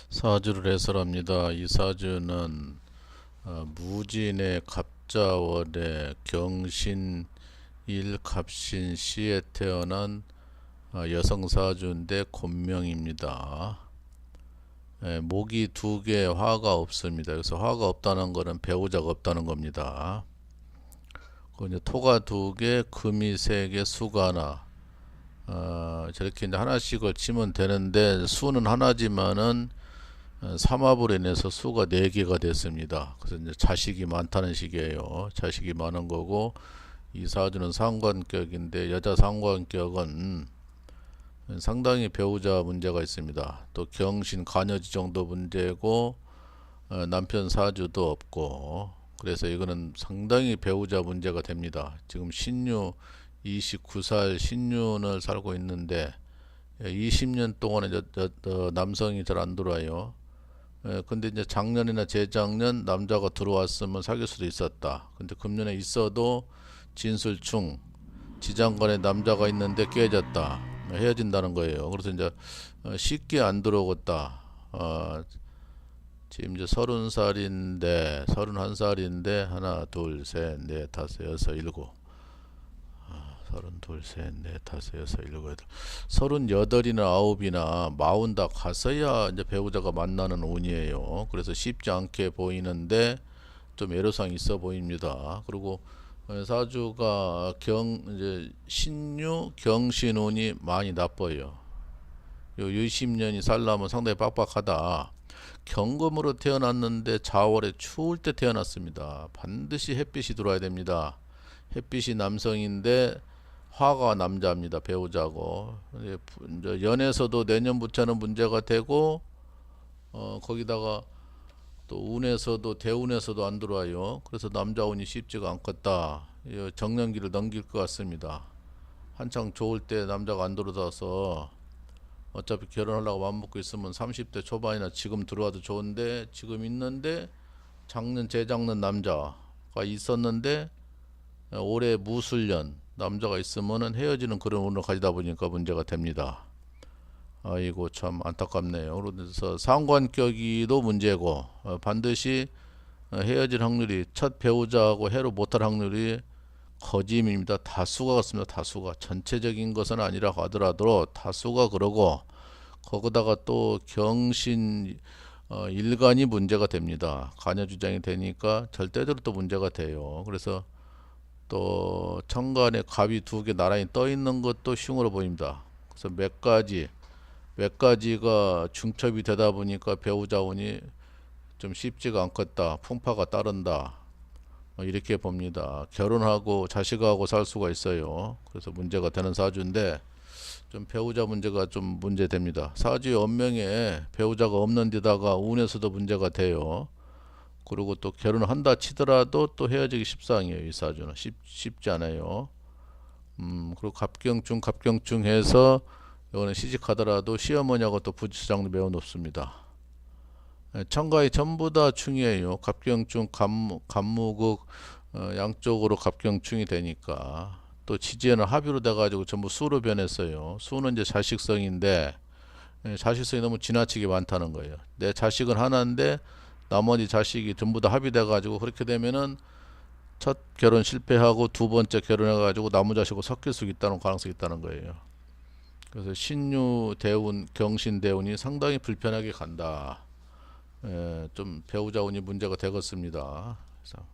사주를 해설합니다. 이 사주는 무진의 갑자월에 경신 일갑신시에 태어난 여성 사주인데 곤명입니다. 목이 두 개, 화가 없습니다. 그래서 화가 없다는 것은 배우자가 없다는 겁니다. 그 이제 토가 두 개, 금이 세 개, 수가 하나. 저렇게 이제 하나씩을 치면 되는데 수는 하나지만은 삼합으로 인해서 수가 4개가 됐습니다. 그래서 이제 자식이 많다는 식이에요. 자식이 많은 거고, 이 사주는 상관격인데 여자 상관격은 상당히 배우자 문제가 있습니다. 또 경신 간여지 정도 문제고, 남편 사주도 없고, 그래서 이거는 상당히 배우자 문제가 됩니다. 지금 신유 29살 신유를 살고 있는데 20년 동안에 남성이 잘 안 들어와요. 근데 이제 작년이나 재작년 남자가 들어왔으면 사귈 수도 있었다. 근데 금년에 있어도 진술충 지장간에 남자가 있는데 깨졌다. 헤어진다는 거예요. 그래서 이제 쉽게 안 들어오겠다. 지금 이제 30살인데 31살인데 하나 둘셋넷 다섯 여섯 일곱 32, 셋, 넷, 다섯, 여섯, 일곱, 여덟 38이나 9이나 40 다 갔어야 이제 배우자가 만나는 운이에요. 그래서 쉽지 않게 보이는데 좀 애로사항이 있어 보입니다. 그리고 사주가 이제 신유 경신운이 많이 나빠요. 요 20년이 살려면 상당히 빡빡하다. 경금으로 태어났는데 자월에 추울 때 태어났습니다. 반드시 햇빛이 들어와야 됩니다. 햇빛이 남성인데 화가 남자입니다. 배우자고. 이제 연에서도 내년부터는 문제가 되고, 거기다가 또 운에서도 대운에서도 안 들어와요. 그래서 남자 운이 쉽지가 않겠다. 정년기를 넘길 것 같습니다. 한창 좋을 때 남자가 안 들어와서 어차피 결혼하려고 마음먹고 있으면 30대 초반이나 지금 들어와도 좋은데, 지금 있는데 작년 재작년 남자가 있었는데 올해 무술년 남자가 있으면은 헤어지는 그런 운을 가지다 보니까 문제가 됩니다. 아이고 참 안타깝네요. 그래서 상관격이도 문제고, 반드시 헤어질 확률이 첫 배우자하고 해로 못할 확률이 거짐입니다. 다수가 같습니다. 다수가 전체적인 것은 아니라고 하더라도 다수가 그러고, 거기다가 또 경신 일간이 문제가 됩니다. 간여주장이 되니까 절대적으로 또 문제가 돼요. 그래서 또 천간에 갑이 두 개 나란히 떠 있는 것도 흉으로 보입니다. 그래서 몇 가지가 중첩이 되다 보니까 배우자 운이 좀 쉽지가 않겠다. 풍파가 따른다. 이렇게 봅니다. 결혼하고 자식하고 살 수가 있어요. 그래서 문제가 되는 사주인데 좀 배우자 문제가 좀 문제됩니다. 사주의 운명에 배우자가 없는 데다가 운에서도 문제가 돼요. 그리고 또 결혼을 한다 치더라도 또 헤어지기 십상이에요. 이 사주는 쉽지 않아요. 그리고 갑경중 해서 이거는 시집가더라도 시어머니하고 또 부부장도 매우 높습니다. 천가이 전부 다 충이에요. 갑경중 간무극 양쪽으로 갑경충이 되니까 또 지지에는 합의로 돼가지고 전부 수로 변했어요. 수는 이제 자식성인데 자식성이 너무 지나치게 많다는 거예요. 내 자식은 하나인데 나머지 자식이 전부 다 합의돼가지고 그렇게 되면은 첫 결혼 실패하고 두 번째 결혼해가지고 나무 자식하고 섞일 수 있다는 가능성이 있다는 거예요. 그래서 신유 대운, 경신 대운이 상당히 불편하게 간다. 좀 배우자 운이 문제가 되겠습니다. 그래서